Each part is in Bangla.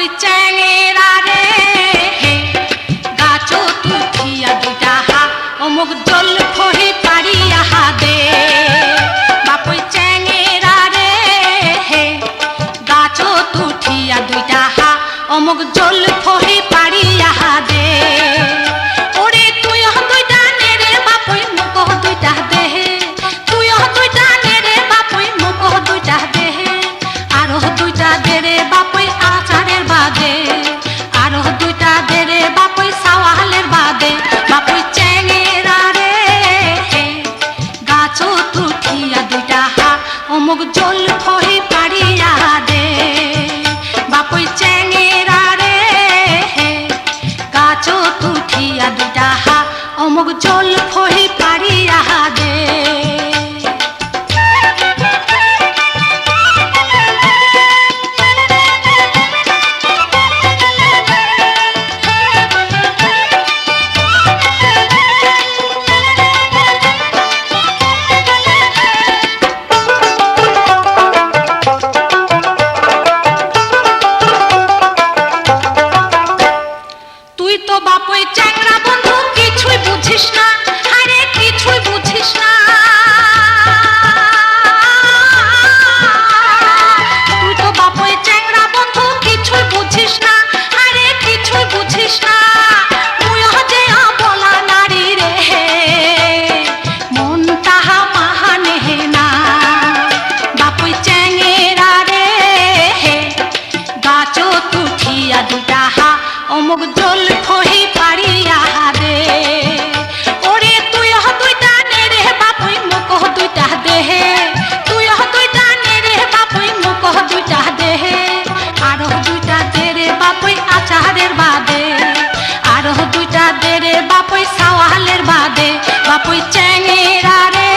বাপই চ্যাঙেরা রে গাছ তুঠিয়া দুইটা হা অমুক জল ফহি পারিয়া হা দে বাপই চ্যাঙেরা রে গাছ তুঠিয়া দুইটা হা অমুক জল ফহি পারিয়া হা দে ওরে তুই দুইটা নে রে বাপই মুখ দুইটা দে তুই দুইটা নে রে বাপই মুখ দুইটা দে আরো দুইটা দে রে বাপই আচারের বাদে আরো দুইটা দে রে বাপই সাওয়ালের বাদে বাপই চ্যাঙেরা রে গাছ তুঠিয়া দুইটা হা অমুক জল ফহি পারিয়া দে বাপই চ্যাঙেরা রে গাছ তুঠিয়া দুইটা হা অমুক জল ফহি পারিয়া দে তুই তো বাপই চ্যাংরা বন্ধু কিছুই বুঝিস না আরে কিছুই বুঝিস না তুই তো বাপই চ্যাংরা বন্ধু কিছুই বুঝিস না আরে কিছুই বুঝিস না তুই যে বলা নারী রে মন তাহা মাহানে না বাপই চ্যাংরা রে গাছ তুঠিয়া দুটা হা অমুক জল ফহি পারিয়া দে ওরে তুই দুইটা নে রে বাপই মুখ দুইটা দে তুই দুইটা নে রে বাপই মুখ দুইটা দে আরো দুইটা দে রে বাপই আচারের বাদে আরো দুইটা দে রে বাপই সাওয়ালের বাদে বাপই চ্যাঙেরা রে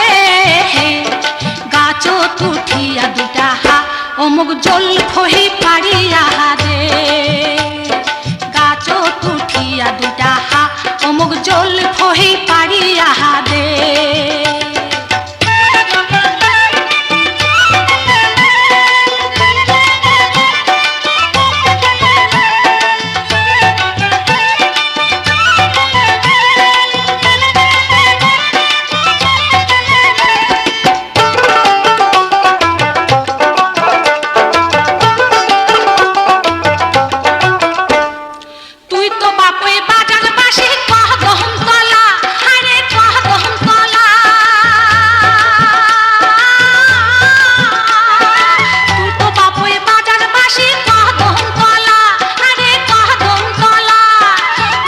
গাছ তুঠিয়া দুইটা হা অমুক জল ফহি পারিয়া দে গাছ তুঠিয়া দুইটা হা অমুক জল ফহি পারিয়া দে তুই তো বাপই বাজার বাসি কহ গহম কলা আরে কহ গহম কলা তুই তো বাপই বাজার বাসি কহ গহম কলা আরে কহ গহম কলা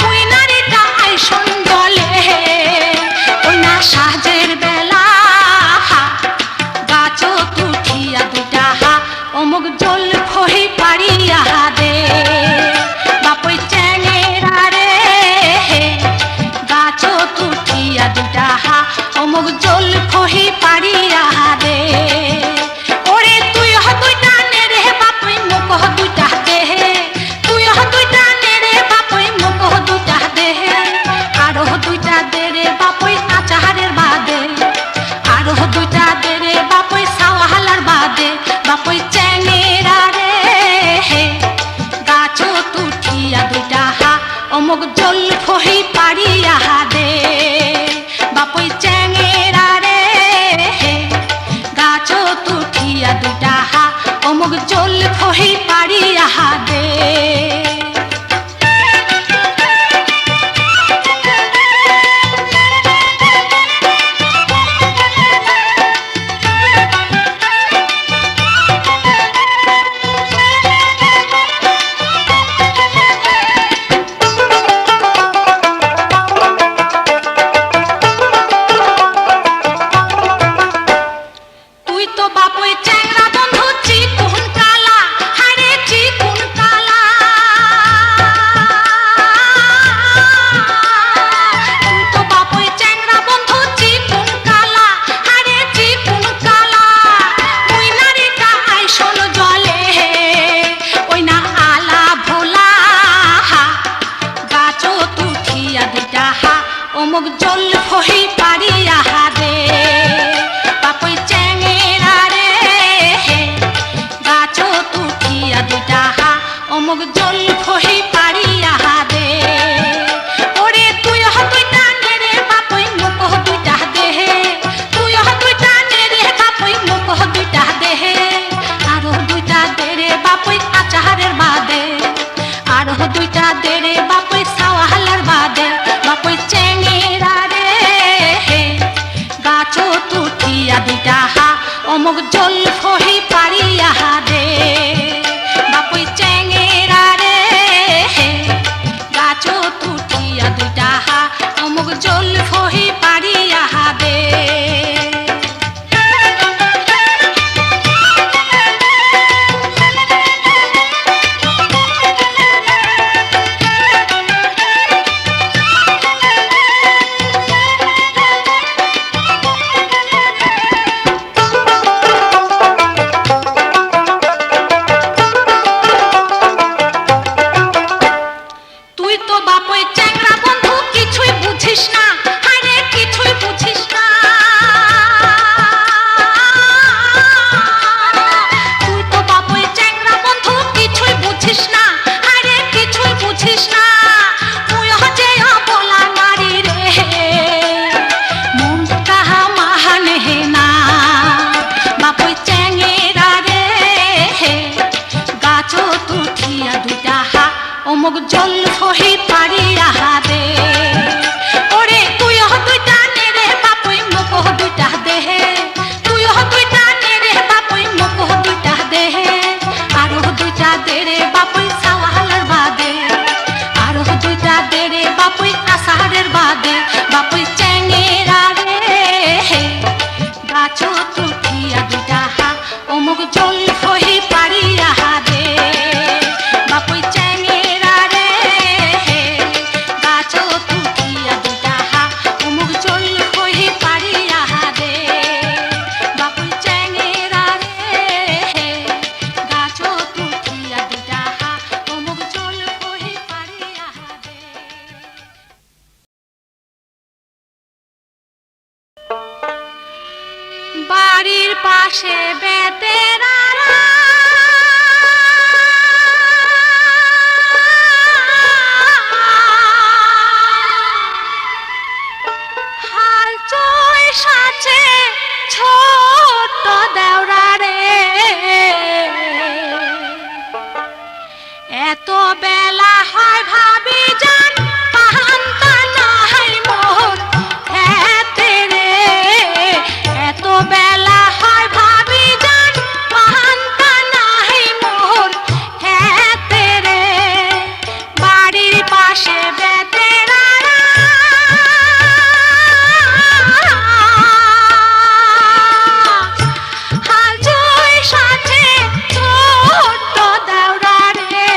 তুই নারীটা আইসন জলে ওই না সাজের বেলা গাছ তুঠিয়া দুইটা হা অমুক জল ফহি পারিয়া দে বাপই চ্যাঙেরা রে গাছ তুঠিয়া দুইটা হা অমুক জল ফহি পারিয়া দে ওরে তুই দুইটা নে রে বাপই মুখ দুইটা দে তুই দুইটা নে রে বাপই মুখ দুইটা দে আরো দুইটা দে রে বাপই আচারের বাদে আরো দুইটা দে রে বাপই সাওয়ালার বাদে বাপই চ্যাঙেরা রে গাছ তুঠিয়া দুইটা হা অমুক জল ফহি পারিয়া দে বাপই চ্যাঙেরা রে গাছ তুঠিয়া দুইটা হা অমুক জল ফহি পারিয়া দে তুই তো বাপই চ্যাংরা বন্ধু চিকুন কালা হারে চিকুন কালা অমুক জল খহি পারিয়া দে ওরে তুই দুইটা নেরে বাপই মুখ দুইটা দেহে তুই দুইটা নেরে বাপই মুখ দুইটা দেহে আরো দুইটা দেরে বাপই আচারের বাদে আরো দুইটা দেরে বাপই সাওয়ালের বাদে বাপই চেঙ্গেরা রে গাছ তুঠিয়া দুইটা হা অমুক জল খহি পারিয়া দে বাপই চেঙ্গেরা রে গাছ তুঠিয়া দুইটা হা অমুক জল খহি পারিয়া দে অমুক জল খহি পারিয়া দে ওরে তুই দুইটা নেরে বাপই মুখ দুইটা দেহে তুই দুইটা নেরে বাপই মুখ দুইটা দেহে আরো দুইটা দেরে বাপই সাওয়ালের বাদে আরো দুইটা দেরে বাপই আষাঢ়ের বাদে বাপই চেঙ্গেরা রে গাছ তুঠিয়া দুইটা হা অমুক জল খহি পারিয়া দে বাপই চেঙ্গেরা রে গাছ তুঠিয়া দুইটা হা অমুক জল খহি পারিয়া দে বাপই চেঙ্গেরা রে গাছ তুঠিয়া দুইটা হা অমুক জল খহি পারিয়া দে বাড়ির পাশে বেতেরারা হাল চই সাথে ছোট দেওরা রে এত বেলা হয় ভাবি জান পান্তা নাই মোর হেতে রে এত বেলা হয় ভাবি জান পান্তা নাই মোর হেতে রে বাড়ির পাশে বেতেরারা হাল জয় সাথে ছোট দেওরা রে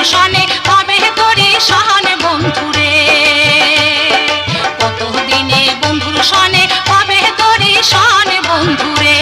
বন্ধুর সনে হবে তোরে সহনে বন্ধুরে কতদিনে বন্ধুর সনে হবে তোরে সহনে বন্ধুরে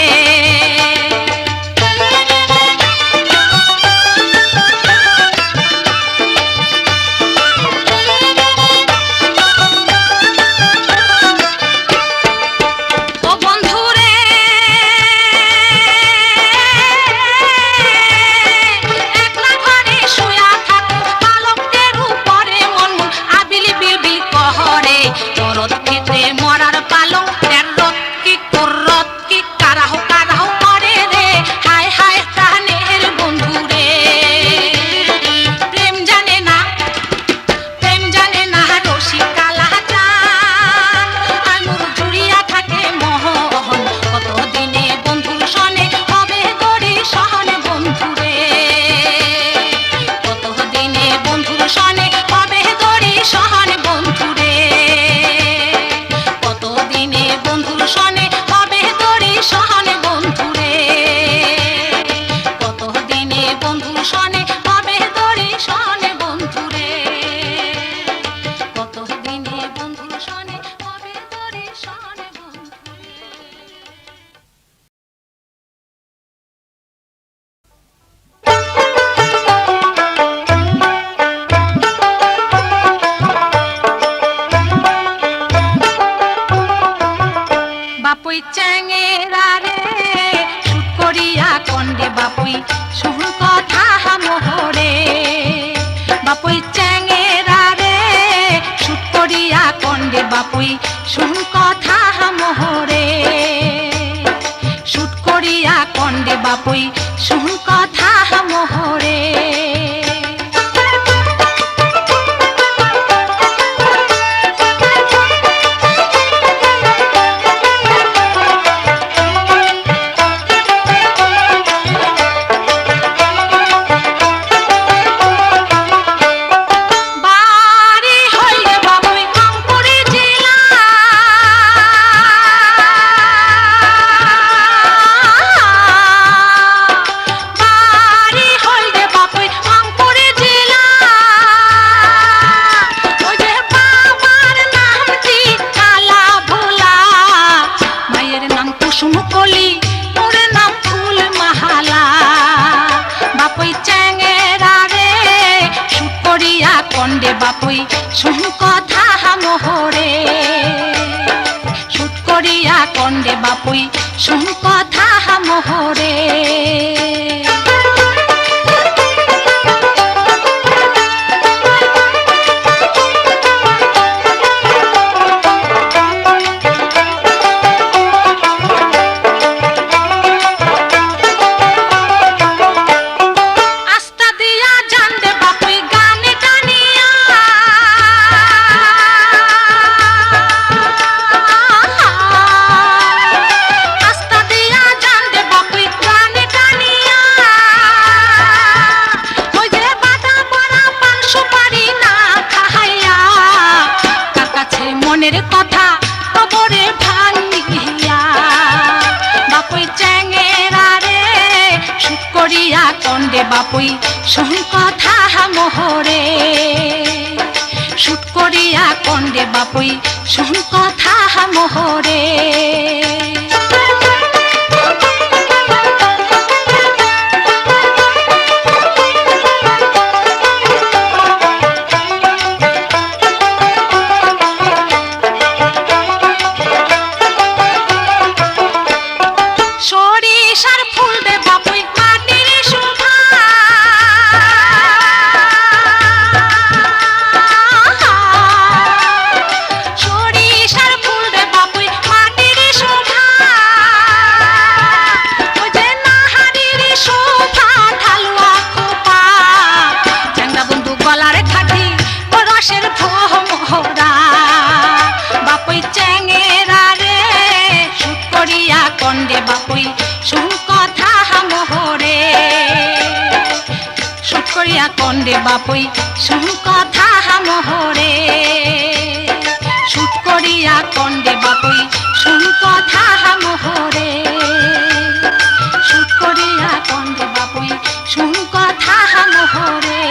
বাপুই চ্যাঙেরা রে শুট করিয়া কন্ডে বাপুই শুন কথা মোহরে বাপুই চ্যাঙেরা রে শুট করিয়া কন্ডে বাপুই শুন কথা মোহরে শুট করিয়া কন্ডে বাপুই শুন কথা মোহরে কন্ডে বাপুই শুন কথা মোহরে শুট করিয়া কন্ডে বাপুই শুন কথা মোহরে মনের কথা কবরে ভাঙিয়া বাপুই চ্যাঙেরা রে শুট করিয়া কন্ডে বাপুই শুন কথা মোহরে শুট করিয়া কন্ডে বাপুই শুন কথা মোহরে সরিষার ফুল দে বাপুই মাটির শোভা সরিষার ফুল দে বাপুই মাটির শোভা ওই যে নাহারির শোভা ঢালুয়া খোপা চ্যাংড়া বন্ধু গলার খাটি ও রসের ভোমরা বাপুই চ্যাঙেরা রে শুট করিয়া কন্ডে বাপুই শুন কথা মোহরে শুট করিয়া কন্ডে বাপুই শুন কথা মোহরে শুট করিয়া কন্ডে বাপুই শুন কথা মোহরে শুট করিয়া কন্ডে বাপুই শুন কথা মোহরে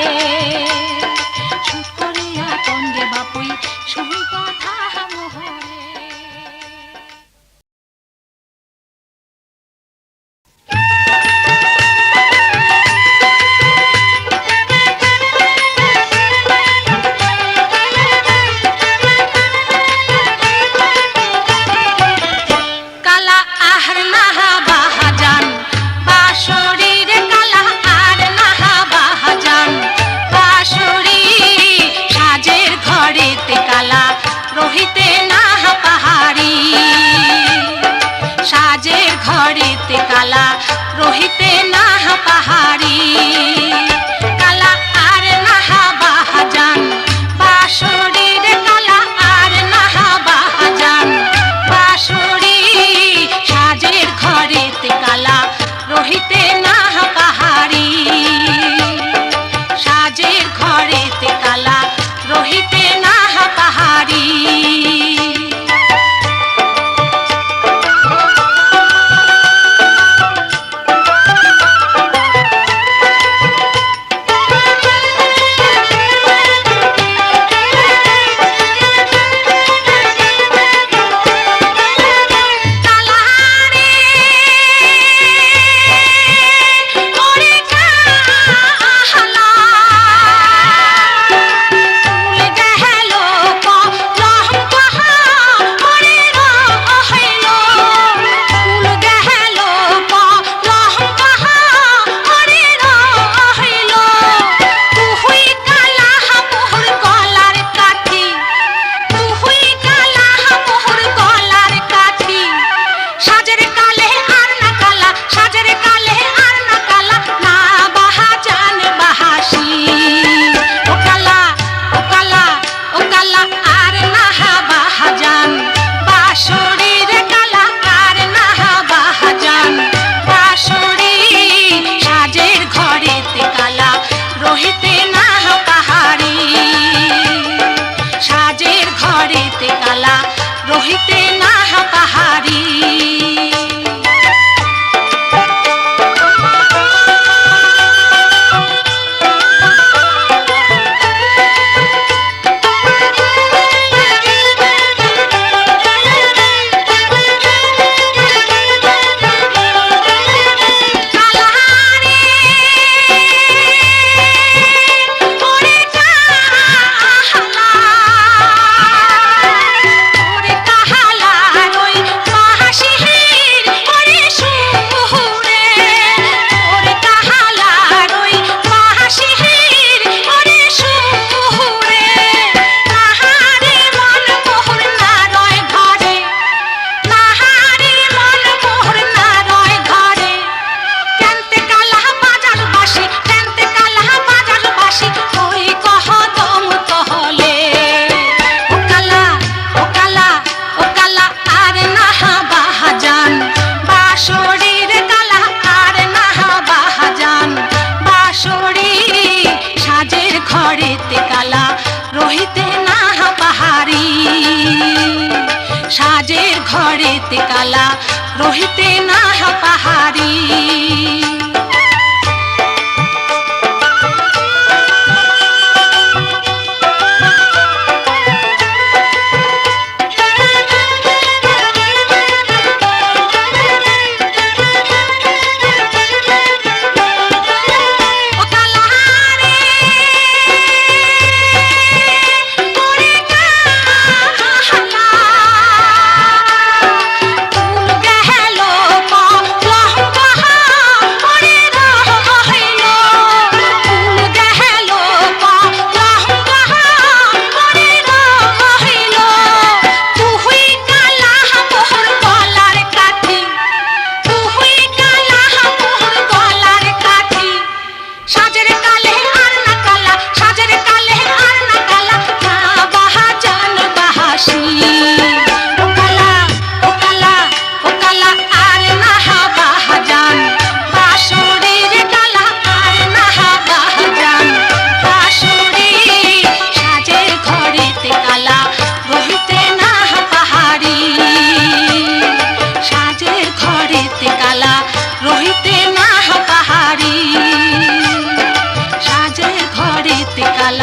রহিতে না পাহাড়ি কালা আর নাহা বাহাজান বাঁশরি রে কালা আর নাহা বাহাজান বাঁশরি সাজের ঘরেতে কালা রহিতে না পাহাড়ি সাজের ঘরেতে কালা রহিতে না পাহাড়ি রহিতে না পাহাড়ি ঘরেতে কালা রহিতে না পাহাড়ি সাজের ঘরেতে কালা রহিতে না পাহাড়ি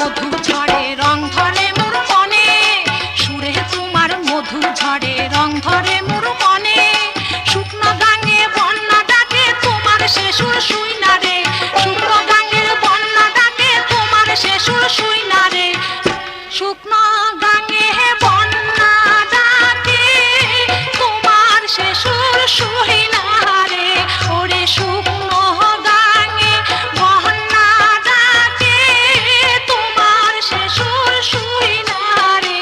মধু ঝরে রং ধরে মোর মনে, সুরে তোমার মধু ঝরে রং ধরে মোর মনে। শুকনো গাঙে বন্যা ডাকে তোমার সে সুর শুই না রে, শুকনো গাঙের বন্যা ডাকে তোমার সে সুর শুই না রে। শুকনো গাঙে বন্যা ডাকে তোমার সে সুর শুই না রে, ওরে শুকনো গাঙে বন্যা ডাকে তোমার সে সুর শুই না রে।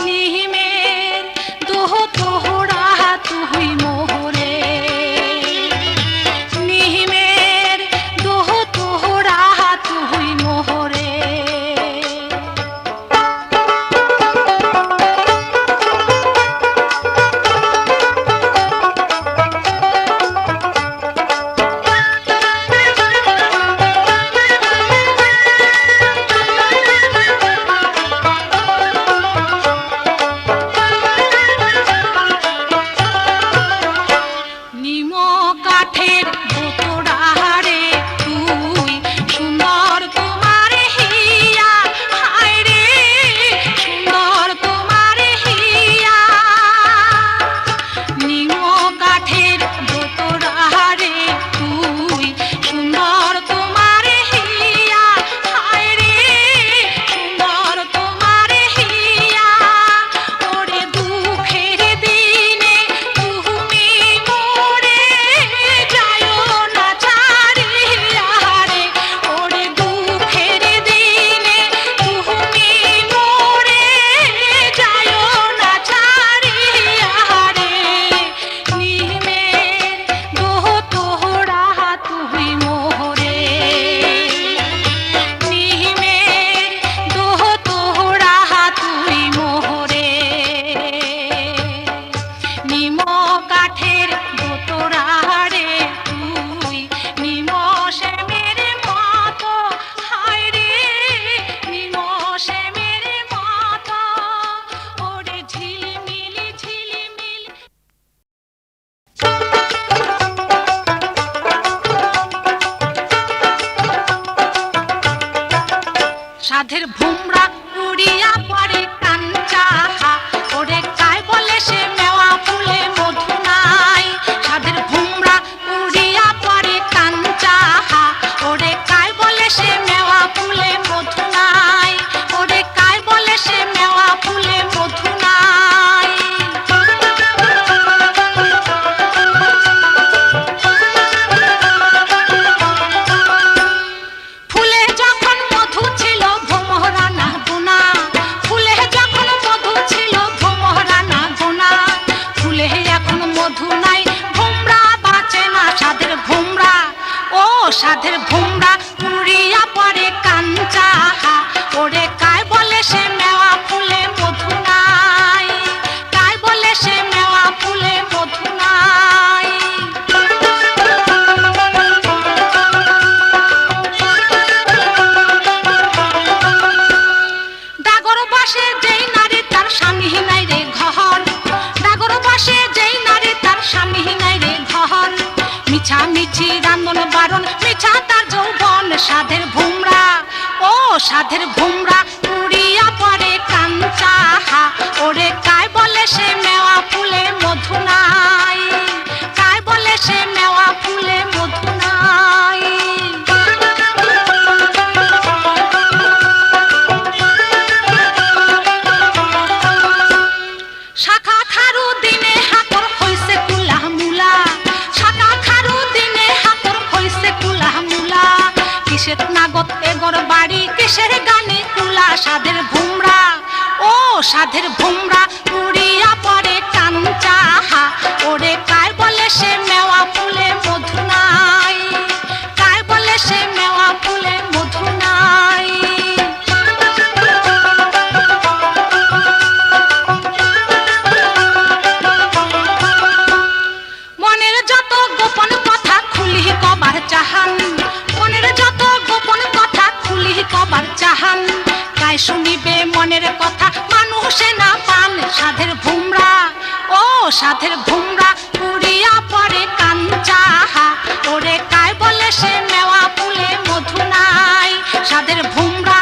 নিহিমের দোহ তোহরা তুই মোহরে, নিহিমের দোহ তোহরা তুই মোহরে। নিম কাঠের দোতরারে তুই সুন্দর তোমার হিয়া, হায় রে সুন্দর তোমার হিয়া। নিম কাঠের দোতরারে তুই সুন্দর তোমার হিয়া, হায় রে সুন্দর তোমার হিয়া। ওরে দুঃখের দিনে তুমি মোরে যায়ো না ছাড়িয়া রে, ওরে দুঃখের দিনে তুমি মোরে যায়ো না ছাড়িয়া রে। নিহিমের দোহ তোহরা তুই মোহরে, নিহিমের দোহ তোহরা তুই মোহরে। নিম কাঠের দোতরারে তুই নিম শ্যামের মতো, হায় রে নিম শ্যামের মতো। ওরে ঝিলমিলি ঝিলমিলি সাধের ভুমরা উড়িয়া পড়ে কাঞ্চাহা, ওরে কায় বলে সে মেওয়া ফুলে মধু নাই। সাধের ভুমরা উড়িয়া পড়ে কাঞ্চাহা, ওরে কায় বলে সে মেওয়া ফুলে মধু নাই, ওরে কায় বলে সে মেওয়া ফুলে মধু নাই। ফুলে যখন মধু ছিল ভোমরা না গোনা, ফুলে যখন মধু ছিল ভোমরা না গোনা। ফুলে এখন মধু নাই ভোমরা বাঁচে না, সাধের ভোমরা ও সাধের ভোমরা উড়িয়া পড়ে কাঞ্চাহা, ওরে কায় বলে সে মেওয়া ফুলে মধু নাই, কায় বলে সে মেওয়া ফুলে মধু নাই। ডাগর বাসে যেই নারী তার স্বামী নাই রে ঘর, ডাগর বাসে যেই নারী তার স্বামী নাই রে ঘর। মিছা মিছি রান্ধন বারণ মিছা তার যৌবন, সাধের ভুমরা ও সাধের ভুমরা উড়িয়া পড়ে কাঞ্চাহা, ওরে কায় বলে সে মেওয়া ফুলে মধু নাই, কায় বলে সে মেওয়া ফুলে মধু নাই। শাখা খারু দিনে হাতর হইছে কুলা মুলা, শাখা খারু দিনে হাতর হইছে কুলা মুলা। কিসের নাগত এগর বাড়ি কিসের গানে কুলা, সাধের ভুমরা ও সাধের ভুমরা উড়িয়া পড়ে কাঞ্চাহা, ওরে কায় বলে সে মেওয়া ফুলে মধু নাই, কায় বলে সে মেওয়া ফুলে মধু নাই। মনের যত গোপন কথা খুলি কবার চাহান, মনের যত গোপন কথা খুলি কবার চাহান। কায় শুনিবে মনের কথা মানুষে না পান, সাধের ভুমরা ও সাধের ভুমরা উড়িয়া পড়ে কাঞ্চাহা, ওরে কায় বলে সে মেওয়া ফুলে মধু নাই। সাধের ভুমরা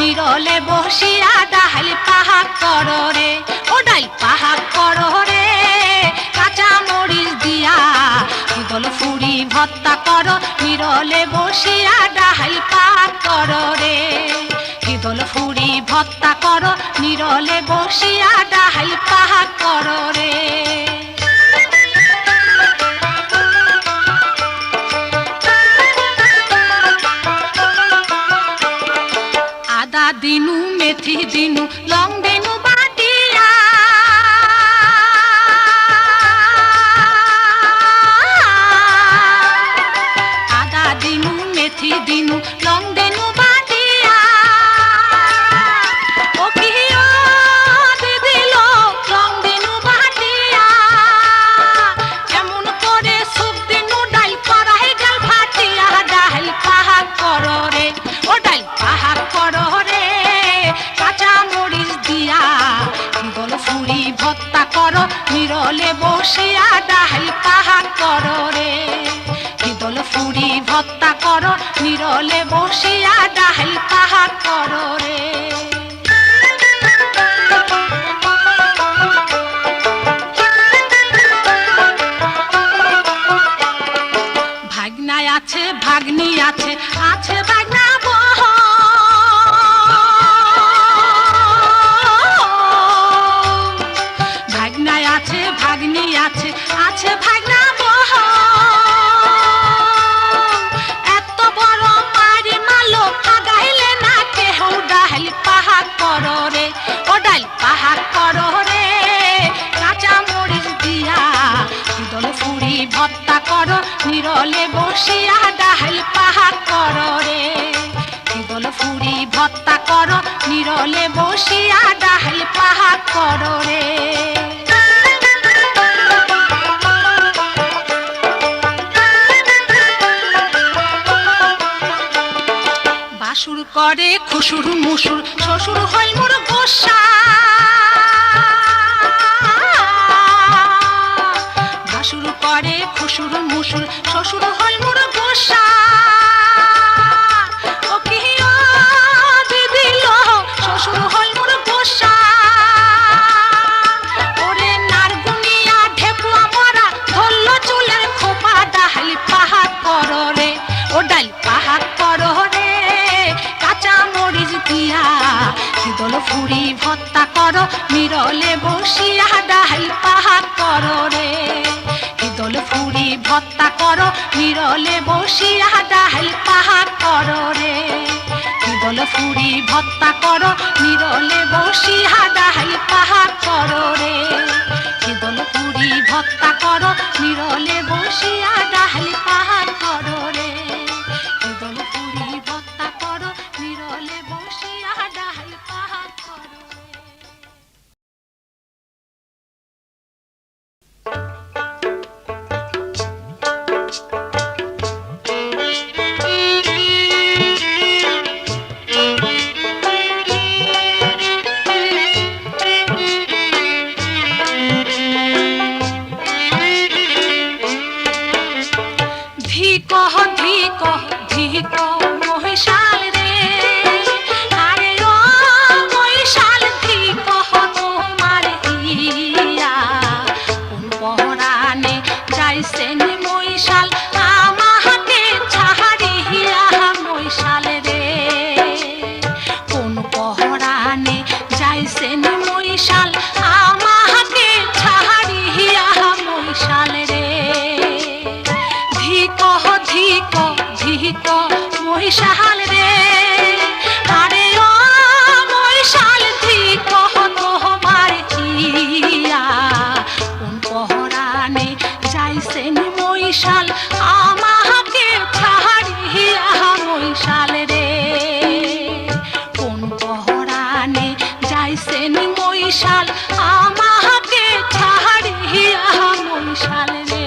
নিরলে বসিয়া ডাল পাহাক কর রে, ও ডাল পাহাক কর রে, কাঁচা মরিচ দিয়া দল ফুরি ভর্তা কর, নিরলে বসিয়া ডাল পাহাক কর রে, দল ফুরি ভর্তা কর, নিরলে বসিয়া ডাল পাহাক কর রে। আদা দিনু মেথি দিনু লং দিনু বাটিয়া, আদা দিনু মেথি দিনু লং দিনু বাটিয়া, ও কিও দিদিল লং দিনু বাটিয়া, কেমন করে সুপ দিনু ডাল করাই গাল ভাটিয়া, ডাল পাহাক কর রে, ও ডাল পাহাক কর রে, কাঁচা মরিচ দিয়া দল ফুরি ভর্তা কর, নিরলে বসিয়া ডাল পাহাক কর রে, দল ফুরি ভর্তা কর, নিরলে বসিয়া ডাল পাহাক কর রে। ভাগনায় আছে ভাগ্নি আছে, আছে ভাগনা বহ, ভাগনায় আছে ভাগ্নি আছে, আছে ভাগনা বহ, এত বড় মারি মালো আগাইলে না কেহ, ডাল পাহাক কর রে, ও ডাল পাহাক কর রে, কাঁচা মরিচ দিয়া দল ফুরি ভর্তা কর, নিরলে বসিয়া ডাল পাহাক কর রে, দল ফুরি ভর্তা কর, নিরলে বসিয়া ডাল পাহাক কর রে। বাসুর করে খুসুর মুসুর, শ্বশুর হয় মোর গোসা, বাসুর করে খুসুর মুসুর, শ্বশুর হয় মোর গোসা, ও কিও দিদিল শ্বশুর হয় মোর গোসা, ওরে নারগুনিয়া ঢেপুয়া মরা ধরল চুলের খোপা, ডাল পাহাক কর রে, ও ডাল পাহাক কর রে, কাঁচা মরিচ দিয়া দল ফুরি ভর্তা কর, নিরলে বসিয়া ডাল পাহাক কর রে, দল ফুরি ভর্তা কর, নিরলে বসিয়া ডাল পাহাক কর রে, দল ফুরি ভর্তা কর, নিরলে বসিয়া ডাল পাহাক কর রে, দল ফুরি ভর্তা কর, নিরলে বসিয়া ডাল পাহাক কর রে, দল ফুরি ভর্তা কর, নিরলে বসিয়া ডাল পাহাক কর রে। মহিষাল রে, আরে ও মহিষাল ধিকহ তোমার হিয়া, কোন পহরানে যাইছেন মহিষাল আমাকে ছাড়িয়া, মহিষাল রে, কোন পহরানে যাইছেন মহিষাল আমাকে ছাড়িয়া, মহিষাল রে, ধিকহ ধিক ধিক মহিষাল রে, আরে ও মহিষাল ধিকহ তোমার হিয়া, কোন পহরানে যাইছেন মহিষাল আমাকে ছাড়িয়া, মহিষাল রে, কোন পহরানে যাইছেন মহিষাল আমাকে ছাড়িয়া, মহিষাল রে।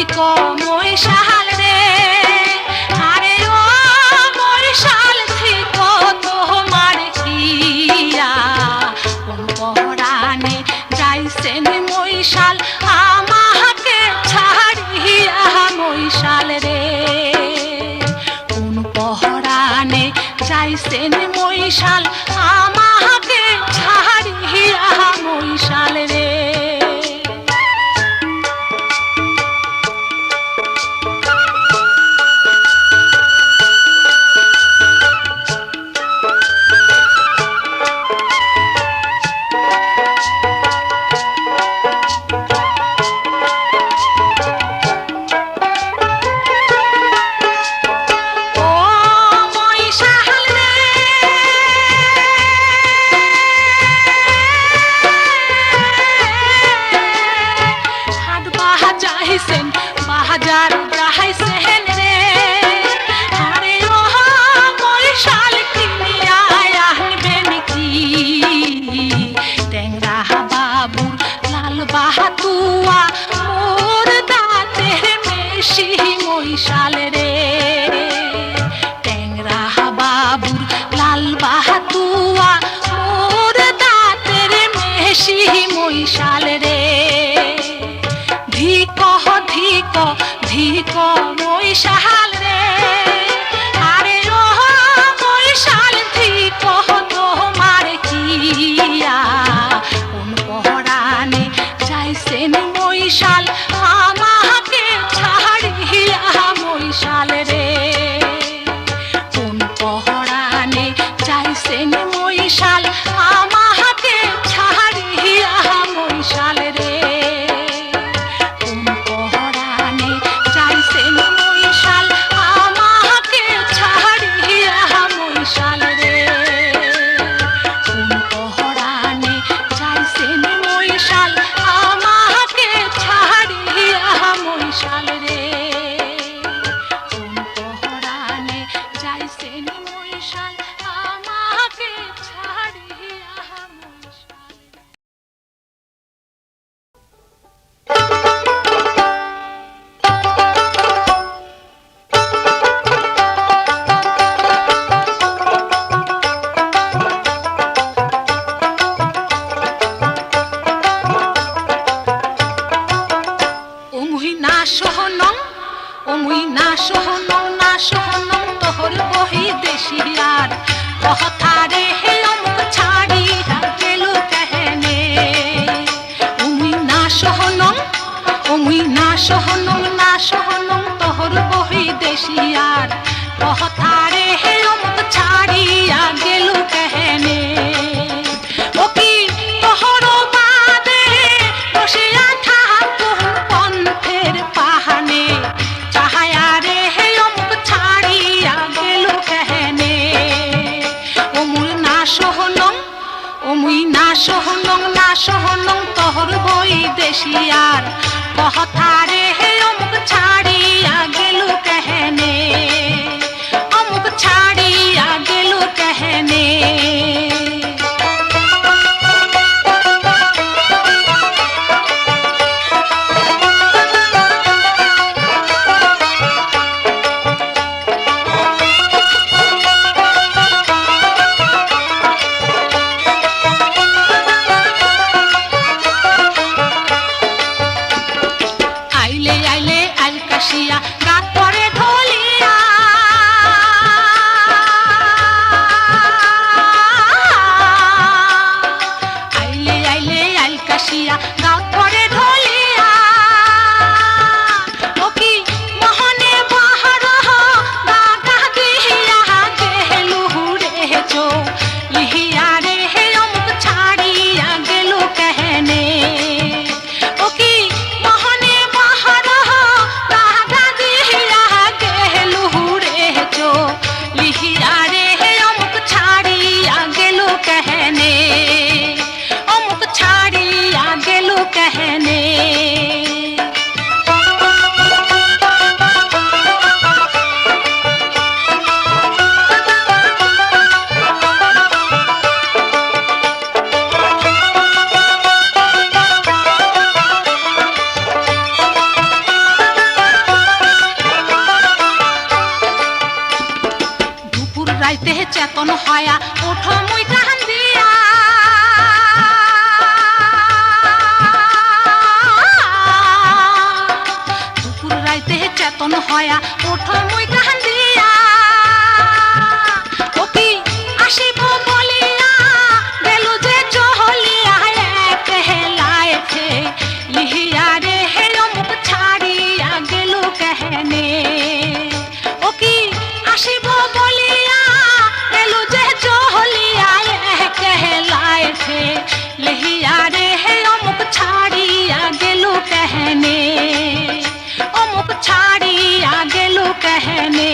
ধিক মহিষাল রে, আরে ও মহিষাল ধিক তোমার কিয়া, কোন পহরানে যাইছেন মহিষাল আমাকে ছাড়িয়া মহিষাল রে, কোন পহরানে যাইছেন মহিষাল আমাকে ছাড়িয়া মহিষাল রে। বাহাজার যাইছেন রে, আরে ও মহিষাল কিনিয়া আনবেন কি, ট্যাংরা বাবুর লাল বাহাতুয়া মোর দাঁতের মেশি মহিষাল রে, ট্যাংরা বাবুর লাল বাহাতুয়া মোর দাঁতের মেশি মহিষাল রে, ধিক ধিক ধিক মহিষাল রে, আরে ও মহিষাল ধিক তোমার কিয়া, কোন পহরানে যাইছেন মহিষাল আমাকে ছাড়িয়া মহিষাল রে, কোন পহরানে যাইছেন মহিষাল আমাকে ছাড়িয়া মহিষাল রে, তোহর বহি দেশিয়ার কথারে হে অমুক ছাড়িয়া গেল কেহনে, উমি না সহনম না সহনম তোহর বহি দেশিয়ার কথারে হে অমুক ছাড়িয়া গেল কেহনে, ও কি তোহর বাদে বসিয়া থাকুন পন্থের পাহানে, চাহায়া রে হে অমুক ছাড়িয়া গেল কেহনে, অমুল না সহনম না সহনম তোহর বই দেশিয়ার কথারে হে অমুক ছাড়িয়া গেল কেহনে, অমুক ছাড়িয়া গেল কেহনে। হয়া ওঠো মুই কান্দিয়া ও কি আসিব বলিয়া গেল যে চহলিয়া এক হেলাইছে লিহিয়া রে হে মুখ ছাড়িয়া গেল কেহনে ও কি আসিব বলিয়া গেল যে চহলিয়া এক হেলাইছে লিহিয়া রে হে মুখ ছাড়িয়া গেল কেহনে ও মুখ ছাড়িয়া গেল কেহনে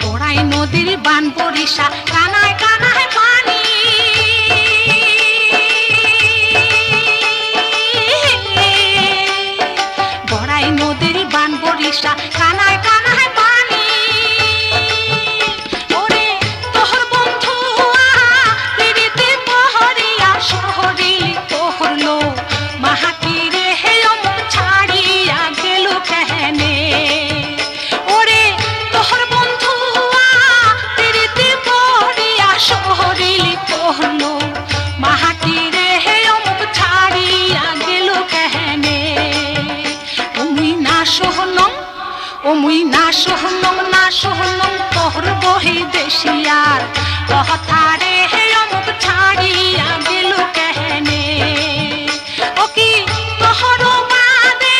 গোড়াই নদীর বান বরিশা কানায় কানায় পানি গোড়াই নদীর বান বরিশা কানায় কানায় পানি ওরে তোহর বন্ধু পিরিতি পহরিয়া শহরিলি তোহরলো মাহাতি রে হে মুখ ছাড়িয়া গেল কেহনে ওরে তোহর বন্ধু পিরিতি পহরিয়া শহরিলি তোহরলো মাহাতি রে হে মুখ ছাড়িয়া গেল কেহনে ওমুই না সহনম না সহনম তোহর বহি দেশিয়ার কথারে হে মুখ ছাড়িয়া গেল কেহনে ও কি তোহর বাদে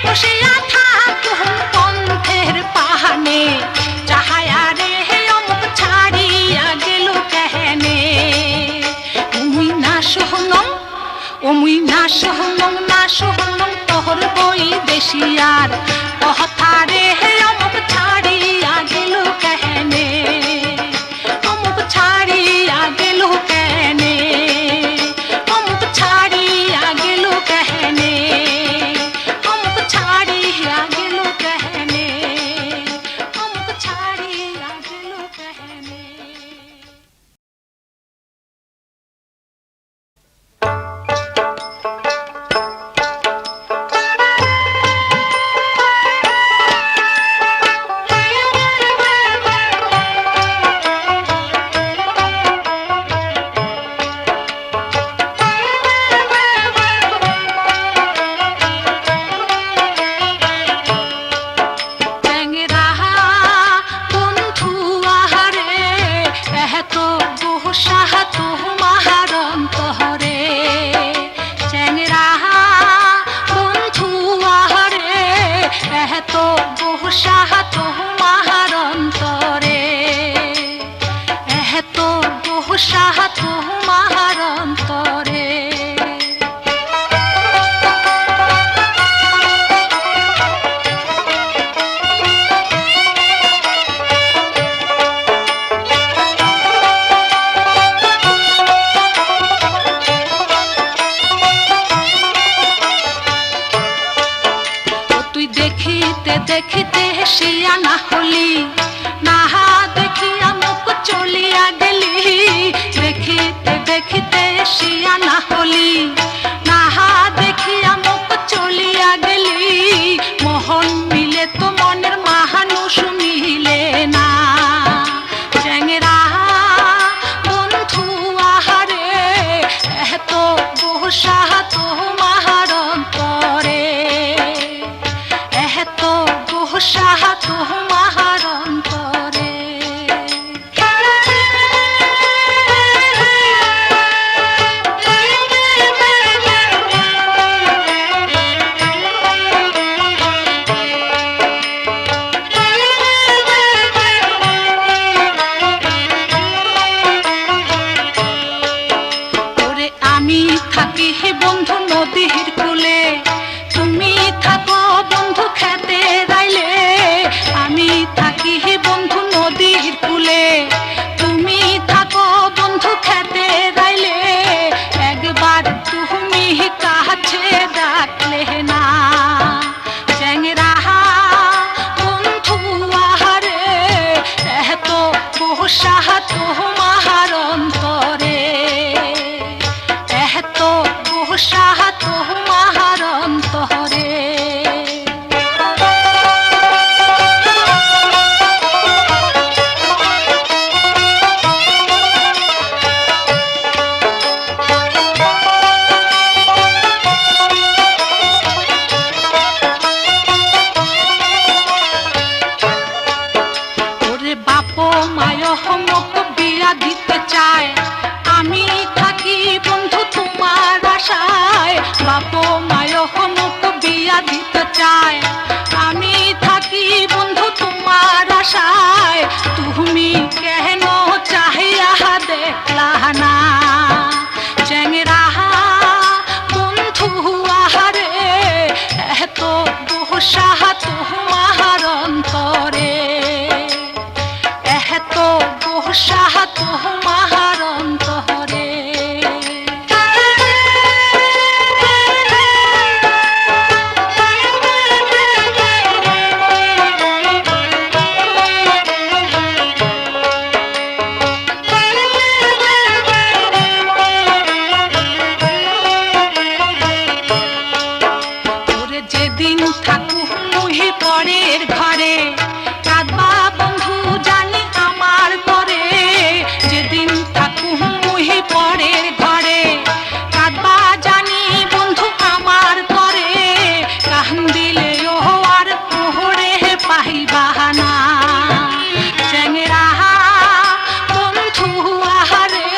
বসিয়া থাকুন পন্থের পাহানে চাহায়া রে হে মুখ ছাড়িয়া গেল কেহনে ওমুই না সহনম তোহর বই দেশিয়ার কথারে হে মুখ ছাড়িয়া গেল কেহনে ও মুখ ছাড়িয়া গেল কেহনে ও মুখ ছাড়িয়া গেল কেহনে ও মুখ ছাড়িয়া গেল কেহনে ও মুখ ছাড়িয়া গেল কেহনে দেখিতে হেসিয়া না হলি নাহা দেখিয়া মুখ চলিয়া গেলি দেখিতে হেসিয়া না হলি নাহা দেখিয়া মুখ চলিয়া গেলি মোহন মিলে তো মনের মানুষ মিলে না চ্যাংরা বন্ধু আহারে এত বহসা তোমার অন্তরে এত বহসা তোমার অন্তরে আমি থাকি হে বন্ধু নদীর কূলে তুমি থাকো বন্ধু খেতে রাইলে আমি থাকি হে বন্ধু নদীর কূলে তুমি থাকো বন্ধু খেতে রাইলে একবার তুমি কাছে ডাকলে না চ্যাংরা বন্ধু আহারে এত বহসা তোমার অন্তরে এত বসা তোমার অন্তরে। যেদিন থাকুক মুহি পরের ঘরে কাঁদবা বন্ধু জানি আমার করে। যেদিন থাকুক মুহি পরের ঘরে কাঁদবা জানি বন্ধু আমার করে। কান্দিলে ও আর কোহরে পাইবা না চ্যাংরা বন্ধু আহারে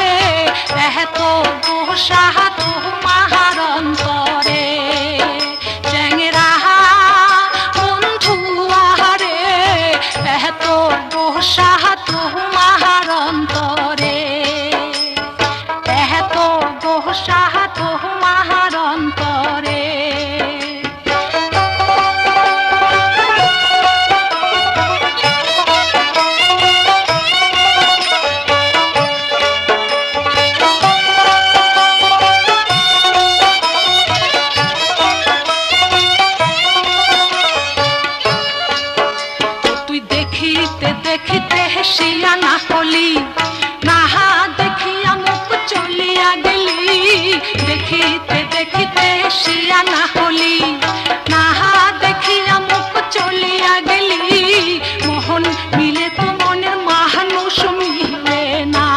এত বসা তোমার অন্তরে। বসা তোমার অন্তরে, এত বসা তোমার অন্তরে। তুই দেখিতে দেখিতে হেসিয়া না হলি, নাহা দেখিয়া মুখ চলিয়া গেলি। দেখিতে দেখিতে হেসিয়া না হলি, নাহা দেখিয়া মুখ চলিয়া গেলি। মোহন মিলে তো মনের মানুষ মিলে না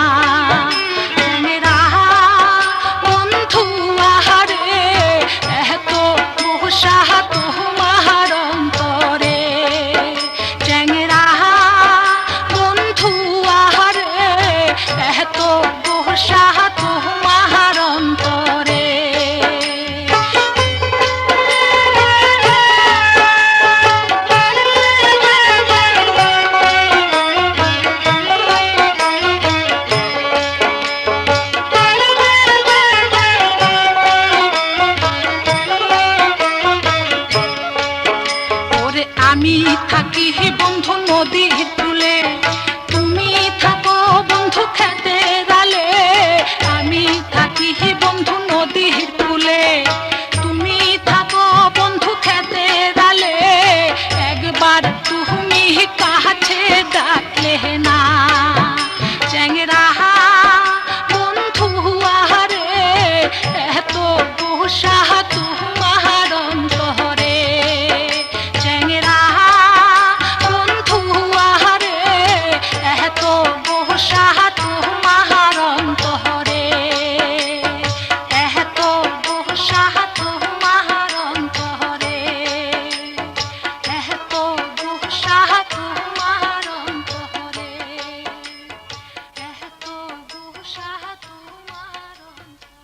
চ্যাংরা বন্ধু আহারে এত বসা তোমার অন্তরে। চ্যাংরা বন্ধু আহারে এত বসা তোমার অন্তরে। ওরে আমি থাকি বন্ধু নদীর কূলে, তুমি থাকো বন্ধু খেতের আলে। আমি থাকি বন্ধু নদীর কূলে, তুমি থাকো বন্ধু খেতের আলে। একবার তুমি কাছে ডাকলে না চ্যাংরা বন্ধু আহারে এত বসা তোমার অন্তরে। চ্যাংরা বন্ধু আহারে এত বসা তোমার অন্তরে, এত বসা তোমার অন্তরে, এত বসা তোমার অন্তরে, এত বসা তোমার অন্তরে।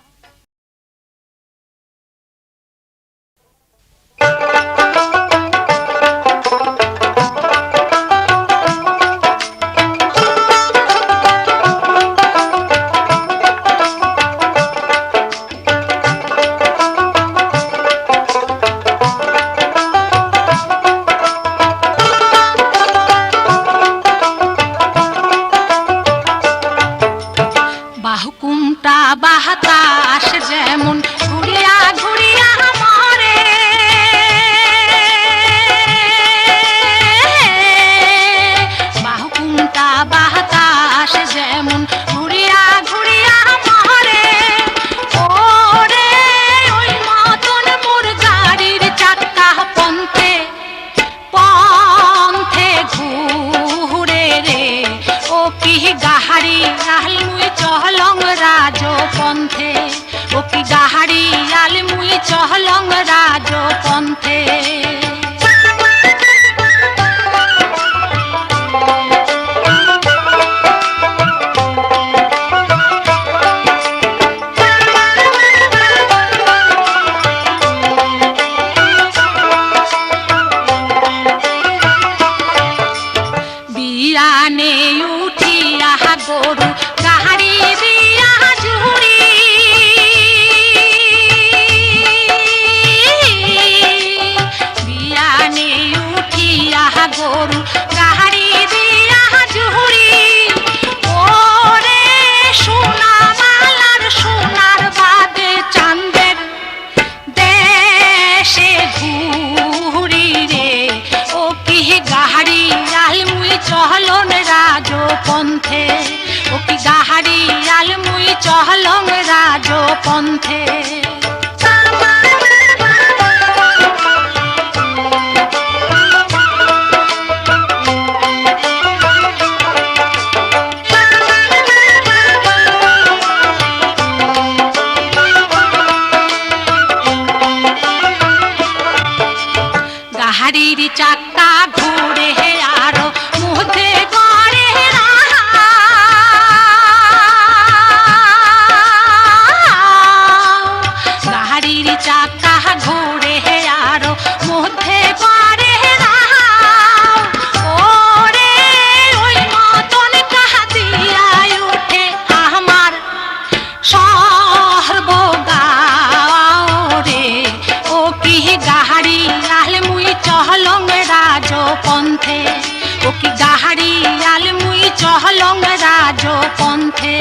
বাহুকুমটা বাতাস যেমন ঘুরিয়া ঘুরিয়া মরে। বাহুকুমটা বাতাস যেমন ঘুরিয়া ঘুরিয়া মরে। ওরে ওই মতন মোর গাড়ির চাকা পন্থে পন্থে ঘুরে রে। ও কি গাহারি আল মুই চহলং রাজ পন্থে, ও কি গাহারি আল মুই চহলং রাজ পন্থে। বিয়ানে উঠিয়া গরু গাহারি দিয়া ঝুড়ি। বিয়ানে উঠিয়া গরু গাহারি দিয়া ঝুড়ি। ও চহলং রাজ পন্থে। গাড়ির চাকা ঘুরে আরো মধ্যে গড়ে গাড়ির চাকা ঘুরে আরো মধ্যে গড়ে ওরে ওই মতন কাহা দিয়াই উঠে আমার সর্বগাও রে। ও কি গাড়ি আল মুই চহলং রাজ পন্থে, ও কি গাড়ি আল মুই চহলং রাজ পন্থে।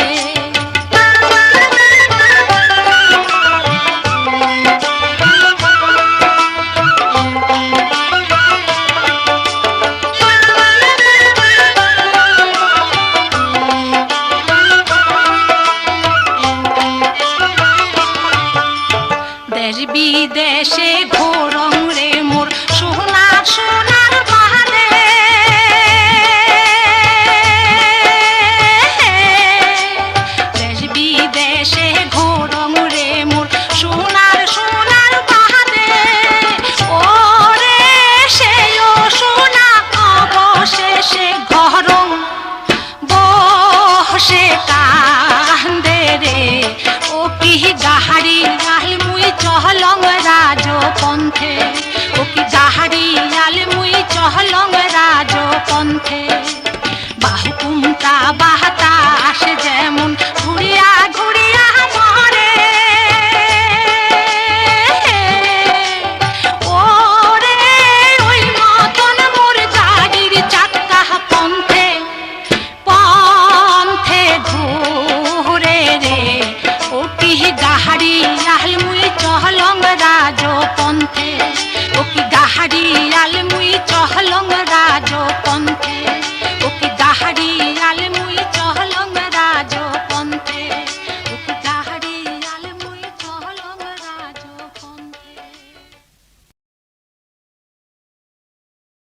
দেশ বিদেশে ঘোরং রে মোর সোনার সোনার বাহারে। দেশ বিদেশে ঘোরং রে মোর সোনার সোনার বাহারে। ওরে সেও সোনা অবশেষে ঘরং বসে কান্দে রে। ও কি গাহারি আল মুই চহলং রাজ পন্থে, ও কি গাহারি আল মুই চহলং রাজ পন্থে।